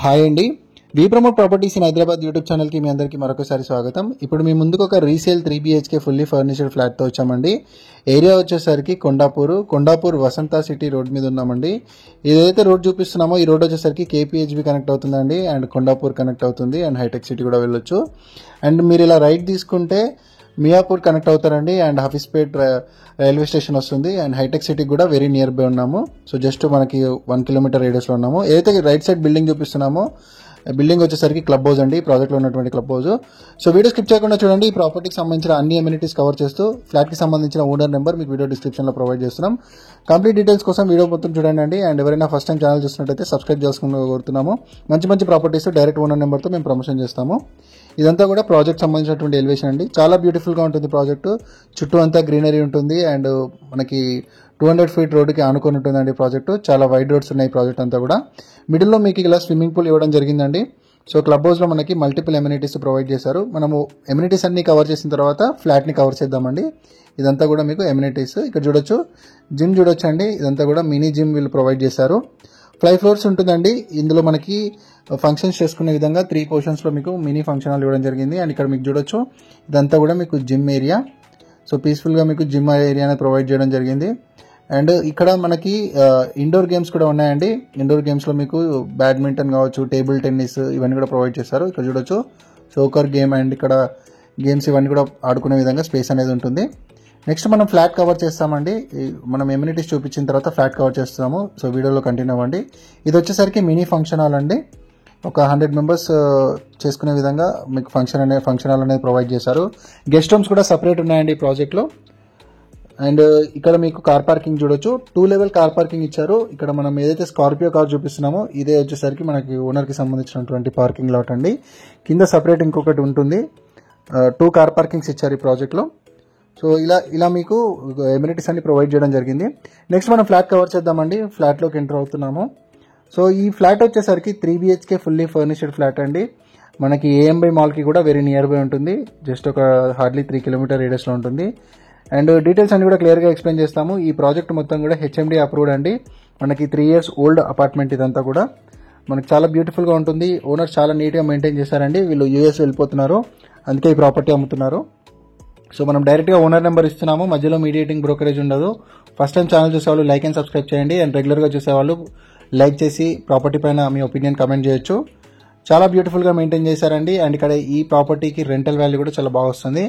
Hi అండి. We promote properties in Hyderabad YouTube ఛానల్కి మీ అందరికీ మరొకసారి స్వాగతం. ఇప్పుడు మీ ముందుకు ఒక రీసేల్ 3 BHK ఫుల్లీ ఫర్నిచర్డ్ ఫ్లాట్తో వచ్చామండి. ఏరియా వచ్చేసరికి కొండాపూర్ వసంత సిటీ రోడ్ మీద ఉన్నామండి. ఏదైతే రోడ్ చూపిస్తున్నామో ఈ రోడ్ వచ్చేసరికి KPHB కనెక్ట్ అవుతుందండి, అండ్ కొండాపూర్ కనెక్ట్ అవుతుంది, అండ్ హైటెక్ సిటీ కూడా వెళ్ళొచ్చు. అండ్ మీరు ఇలా రైట్ తీసుకుంటే మియాపూర్ కనెక్ట్ అవుతారండి, అండ్ హఫీస్పేట్ రైల్వే స్టేషన్ వస్తుంది, అండ్ హైటెక్ సిటీకి కూడా వెరీ నియర్ బై ఉన్నాము. సో జస్ట్ మనకి 1 కిలోమీటర్ రేడియస్లో ఉన్నాము. ఏదైతే రైట్ సైడ్ బిల్డింగ్ చూపిస్తున్నామో బిల్డింగ్ వచ్చేసరికి క్లబ్ హౌస్ అండి, ప్రాజెక్ట్లో ఉన్నటువంటి club house. So video skip చేయకుండా చూడండి. ఈ ప్రాపర్టీకి సంబంధించిన అన్ని అమ్యూనిటీస్ కవర్ చేస్తూ ఫ్లాట్కి సంబంధించిన ఓనర్ నెంబర్ మీకు వీడియో డిస్క్రిప్షన్లో ప్రొవైడ్ చేస్తున్నాం. కంప్లీట్ డీటెయిల్స్ కోసం వీడియో మొత్తం చూడండి అండి. అండ్ ఎవరైనా ఫస్ట్ టైం ఛానల్ చూసినట్టయితే సబ్స్క్రైబ్ చేసుకుని కోరుతున్నాము. మంచి ప్రాపర్టీస్ డైరెక్ట్ ఓనర్ నెంబర్తో మేము ప్రమోషన్ చేస్తాము. ఇదంతా కూడా ప్రాజెక్ట్ సంబంధించినటువంటి ఎలివేషన్ అండి. చాలా బ్యూటిఫుల్గా ఉంటుంది ప్రాజెక్టు. చుట్టూ అంతా గ్రీనరీ ఉంటుంది, అండ్ మనకి 200 ఫీట్ రోడ్డుకి ఆనుకొని ఉంటుందండి ప్రాజెక్టు. చాలా వైడ్ రోడ్స్ ఉన్నాయి ప్రాజెక్ట్ అంతా కూడా. మిడిల్లో మీకు ఇలా స్విమ్మింగ్ పూల్ ఇవ్వడం జరిగిందండి. సో క్లబ్ హౌస్లో మనకి మల్టిపుల్ ఎమ్యూనిటీస్ ప్రొవైడ్ చేశారు. మనము ఎమ్యూనిటీస్ అన్ని కవర్ చేసిన తర్వాత ఫ్లాట్ని కవర్ చేద్దామండి. ఇదంతా కూడా మీకు ఎమ్యూనిటీస్. ఇక్కడ చూడొచ్చు, జిమ్ చూడొచ్చు అండి. ఇదంతా కూడా మినీ జిమ్ వీళ్ళు ప్రొవైడ్ చేశారు. 5 ఫ్లోర్స్ ఉంటుందండి. ఇందులో మనకి ఫంక్షన్స్ చేసుకునే విధంగా 3 పోర్షన్స్లో మీకు మినీ ఫంక్షన్ హాల్ ఇవ్వడం జరిగింది. అండ్ ఇక్కడ మీకు చూడొచ్చు, ఇదంతా కూడా మీకు జిమ్ ఏరియా. సో పీస్ఫుల్గా మీకు జిమ్ ఏరియా అనేది ప్రొవైడ్ చేయడం జరిగింది. అండ్ ఇక్కడ మనకి ఇండోర్ గేమ్స్ కూడా ఉన్నాయండి. ఇండోర్ గేమ్స్లో మీకు బ్యాడ్మింటన్ కావచ్చు, టేబుల్ టెన్నిస్ ఇవన్నీ కూడా ప్రొవైడ్ చేస్తారు. ఇక్కడ చూడొచ్చు సోకర్ గేమ్, అండ్ ఇక్కడ గేమ్స్ ఇవన్నీ కూడా ఆడుకునే విధంగా స్పేస్ అనేది ఉంటుంది. నెక్స్ట్ మనం ఫ్లాట్ కవర్ చేస్తామండి. మనం ఎమ్యూనిటీస్ చూపించిన తర్వాత ఫ్లాట్ కవర్ చేస్తాము. సో వీడియోలో కంటిన్యూ అవ్వండి. ఇది వచ్చేసరికి మినీ ఫంక్షన్ హాల్ అండి. ఒక 100 మెంబర్స్ చేసుకునే విధంగా మీకు ఫంక్షన్ హాల్ అనేది ప్రొవైడ్ చేశారు. గెస్ట్ రూమ్స్ కూడా సపరేట్ ఉన్నాయండి ఈ ప్రాజెక్ట్లో. అండ్ ఇక్కడ మీకు కార్ పార్కింగ్ చూడొచ్చు. 2 లెవెల్ కార్ పార్కింగ్ ఇచ్చారు. ఇక్కడ మనం ఏదైతే స్కార్పియో కార్ చూపిస్తున్నామో ఇదే వచ్చేసరికి మనకి ఓనర్కి సంబంధించినటువంటి పార్కింగ్ లాట్ అండి. కింద సపరేట్ ఇంకొకటి ఉంటుంది. 2 కార్ పార్కింగ్స్ ఇచ్చారు ఈ ప్రాజెక్ట్లో. సో ఇలా మీకు ఎమ్యూనిటీస్ అన్ని ప్రొవైడ్ చేయడం జరిగింది. నెక్స్ట్ మనం ఫ్లాట్ కవర్ చేద్దామండి. ఫ్లాట్లోకి ఎంటర్ అవుతున్నాము. సో ఈ ఫ్లాట్ వచ్చేసరికి 3 BHK ఫుల్లీ ఫర్నిచర్డ్ ఫ్లాట్ అండి. మనకి AMB మాల్కి కూడా వెరీ నియర్ బై ఉంటుంది. జస్ట్ ఒక హార్డ్లీ 3 కిలోమీటర్ రేడియస్లో ఉంటుంది. అండ్ డీటెయిల్స్ అన్ని కూడా క్లియర్గా ఎక్స్ప్లెయిన్ చేస్తాము. ఈ ప్రాజెక్ట్ మొత్తం కూడా HMD అప్రూవ్డ్ అండి. మనకి 3 years ఓల్డ్ అపార్ట్మెంట్ ఇదంతా కూడా. మనకి చాలా బ్యూటిఫుల్గా ఉంటుంది. ఓనర్ చాలా నీట్గా మెయింటైన్ చేశారండి. వీళ్ళు US వెళ్ళిపోతున్నారు, అందుకే ఈ ప్రాపర్టీ అమ్ముతున్నారు. సో మనం డైరెక్ట్గా ఓనర్ నెంబర్ ఇస్తున్నాము. మధ్యలో మీడియేటింగ్ బ్రోకరేజ్ ఉండదు. ఫస్ట్ టైం ఛానల్ చూసేవాళ్ళు లైక్ అండ్ సబ్స్క్రైబ్ చేయండి. అండ్ రెగ్యులర్గా చూసేవాళ్ళు లైక్ చేసి ప్రాపర్టీ పైన మీ ఒపీనియన్ కమెంట్ చేయొచ్చు. చాలా బ్యూటిఫుల్గా మెయింటైన్ చేశారండి. అండ్ ఇక్కడ ఈ ప్రాపర్టీకి రెంటల్ వాల్యూ కూడా చాలా బాగా వస్తుంది.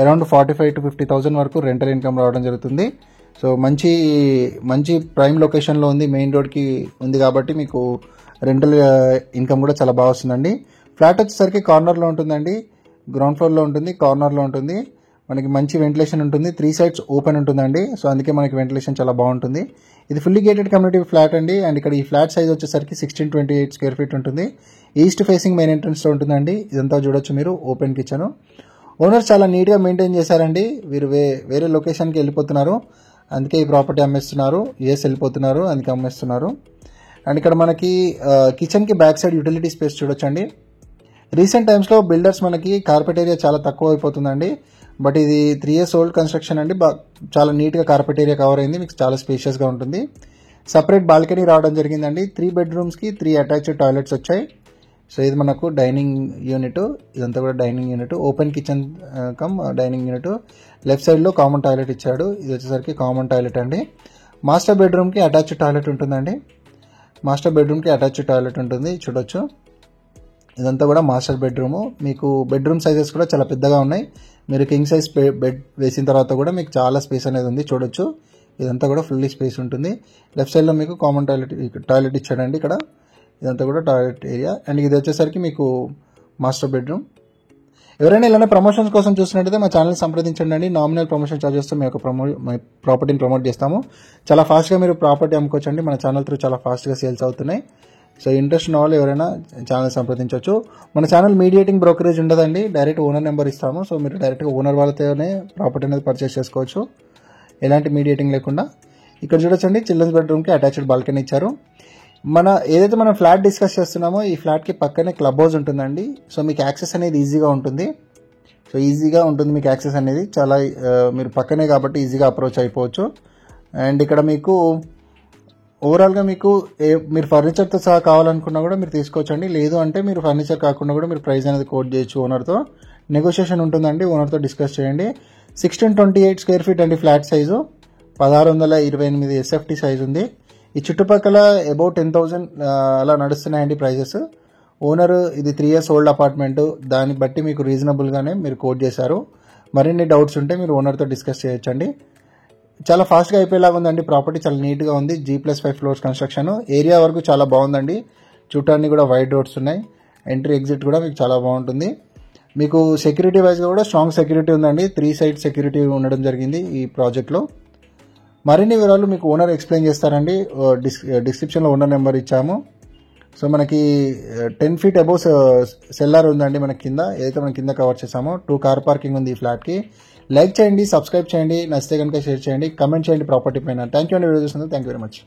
అరౌండ్ 45,000 to 50,000 వరకు రెంటల్ ఇన్కమ్ రావడం జరుగుతుంది. సో మంచి ప్రైమ్ లొకేషన్లో ఉంది, మెయిన్ రోడ్కి ఉంది కాబట్టి మీకు రెంటల్ ఇన్కమ్ కూడా చాలా బాగా వస్తుందండి. ఫ్లాట్ వచ్చేసరికి కార్నర్లో ఉంటుందండి. గ్రౌండ్ ఫ్లోర్లో ఉంటుంది, కార్నర్లో ఉంటుంది. మనకి మంచి వెంటిలేషన్ ఉంటుంది. 3 sides ఓపెన్ ఉంటుందండి. సో అందుకే మనకి వెంటిలేషన్ చాలా బాగుంటుంది. ఇది ఫుల్లీ గేటెడ్ కమ్యూనిటీ ఫ్లాట్ అండి. అండ్ ఇక్కడ ఈ ఫ్లాట్ సైజ్ వచ్చేసరికి 1628 స్క్వేర్ ఫీట్ ఉంటుంది. ఈస్ట్ ఫేసింగ్ మెయిన్ ఎంట్రన్స్లో ఉంటుందండి. ఇదంతా చూడొచ్చు మీరు, ఓపెన్ కిచెన్. ఓనర్ చాలా నీట్గా మెయింటైన్ చేశారండి. వీరు వేరే లొకేషన్కి వెళ్ళిపోతున్నారు, అందుకే ఈ ప్రాపర్టీ అమ్మేస్తున్నారు. US వెళ్ళిపోతున్నారు, అందుకే అమ్మేస్తున్నారు. అండ్ ఇక్కడ మనకి కిచెన్కి బ్యాక్ సైడ్ యూటిలిటీ స్పేస్ చూడొచ్చండి. రీసెంట్ టైమ్స్లో బిల్డర్స్ మనకి కార్పెట్ ఏరియా చాలా తక్కువ అయిపోతుందండి. బట్ ఇది 3 years ఓల్డ్ కన్స్ట్రక్షన్ అండి. చాలా నీట్గా కార్పెట్ ఏరియా కవర్ అయింది. మీకు చాలా స్పేషియస్గా ఉంటుంది. సపరేట్ బాల్కనీ రావడం జరిగిందండి. 3 bedrooms-కి 3 అటాచ్డ్ టాయిలెట్స్ వచ్చాయి. సో ఇది మనకు డైనింగ్ యూనిట్. ఇదంతా కూడా dining unit, open kitchen cum dining unit. Left సైడ్లో కామన్ టాయిలెట్ ఇచ్చాడు. ఇది వచ్చేసరికి కామన్ టాయిలెట్ అండి. మాస్టర్ బెడ్రూమ్కి అటాచ్డ్ టాయిలెట్ ఉంటుందండి. మాస్టర్ బెడ్రూమ్కి అటాచ్డ్ టాయిలెట్ ఉంటుంది, చూడొచ్చు. ఇదంతా కూడా మాస్టర్ బెడ్రూము. మీకు బెడ్రూమ్ సైజెస్ కూడా చాలా పెద్దగా ఉన్నాయి. మీరు కింగ్ సైజ్ బెడ్ వేసిన తర్వాత కూడా మీకు చాలా స్పేస్ అనేది ఉంది, చూడొచ్చు. ఇదంతా కూడా ఫుల్లీ స్పేస్ ఉంటుంది. లెఫ్ట్ సైడ్లో మీకు కామన్ టాయిలెట్ ఇచ్చాడండి ఇక్కడ. ఇదంతా కూడా టాయిలెట్ ఏరియా. అండ్ ఇది వచ్చేసరికి మీకు మాస్టర్ బెడ్రూమ్. ఎవరైనా ఇలానే ప్రమోషన్స్ కోసం చూసినట్టయితే మా ఛానల్ సంప్రదించండి అండి. నామినల్ ప్రమోషన్ ఛార్జెస్తో మీ యొక్క ప్రాపర్టీని ప్రమోట్ చేస్తాము. చాలా ఫాస్ట్గా మీరు ప్రాపర్టీ అమ్ముకోవచ్చండి. మన ఛానల్ త్రూ చాలా ఫాస్ట్గా సేల్స్ అవుతున్నాయి. సో ఇంట్రెస్ట్ ఉన్న వాళ్ళు ఎవరైనా ఛానల్ సంప్రదించవచ్చు. మన ఛానల్ మీడియేటింగ్ బ్రోకరేజ్ ఉండదండి. డైరెక్ట్ ఓనర్ నెంబర్ ఇస్తాము. సో మీరు డైరెక్ట్గా ఓనర్ వాళ్ళతోనే ప్రాపర్టీ అనేది పర్చేస్ చేసుకోవచ్చు, ఎలాంటి మీడియేటింగ్ లేకుండా. ఇక్కడ చూడొచ్చండి, చిల్డ్రన్స్ బెడ్రూమ్కి అటాచ్డ్ బాల్కనీ ఇచ్చారు. ఏదైతే మనం ఫ్లాట్ డిస్కస్ చేస్తున్నామో ఈ ఫ్లాట్కి పక్కనే క్లబ్ హౌస్ ఉంటుందండి. సో మీకు యాక్సెస్ అనేది ఈజీగా ఉంటుంది. మీకు యాక్సెస్ అనేది చాలా మీరు పక్కనే కాబట్టి ఈజీగా అప్రోచ్ అయిపోవచ్చు. అండ్ ఇక్కడ మీకు ఓవరాల్గా మీకు మీరు ఫర్నిచర్తో సహా కావాలనుకున్నా కూడా మీరు తీసుకోవచ్చండి. లేదు అంటే మీరు ఫర్నిచర్ కాకుండా కూడా మీరు ప్రైస్ అనేది కోట్ చేయొచ్చు. ఓనర్తో నెగోషియేషన్ ఉంటుందండి. ఓనర్తో డిస్కస్ చేయండి. 1628 స్క్వేర్ ఫీట్ అండి ఫ్లాట్ సైజు. 1628 SFT సైజు ఉంది. ఈ చుట్టుపక్కల అబౌట్ 10,000 అలా నడుస్తున్నాయండి ప్రైజెస్. ఓనర్ ఇది 3 years ఓల్డ్ అపార్ట్మెంట్, దాన్ని బట్టి మీకు రీజనబుల్గానే మీరు కోట్ చేశారు. మరిన్ని డౌట్స్ ఉంటే మీరు ఓనర్తో డిస్కస్ చేయొచ్చండి. చాలా ఫాస్ట్గా అయిపోయేలాగా ఉందండి. ప్రాపర్టీ చాలా నీట్గా ఉంది. G+5 floors construction. ఏరియా వరకు చాలా బాగుందండి. చూడటానికి కూడా వైడ్ రోడ్స్ ఉన్నాయి. ఎంట్రీ ఎగ్జిట్ కూడా మీకు చాలా బాగుంటుంది. మీకు సెక్యూరిటీ వైజ్గా కూడా స్ట్రాంగ్ సెక్యూరిటీ ఉందండి. 3 side సెక్యూరిటీ ఉండడం జరిగింది ఈ ప్రాజెక్ట్లో. మరిన్ని వివరాలు మీకు ఓనర్ ఎక్స్ప్లెయిన్ చేస్తారండి. డిస్క్రిప్షన్లో ఓనర్ నెంబర్ ఇచ్చాము. సో మనకి 10 feet అబోవ్ సెల్లార్ ఉందండి మనకి కింద, ఏదైతే మనం కింద కవర్ చేసామో. 2 కార్ పార్కింగ్ ఉంది ఈ ఫ్లాట్కి. లైక్ చేయండి, సబ్స్క్రైబ్ చేయండి, నచ్చితే కనుక షేర్ చేయండి, కమెంట్ చేయండి ప్రాపర్టీ పైన. థ్యాంక్ యూ అండి వీడియో చూసినందుకు. Thank you very much.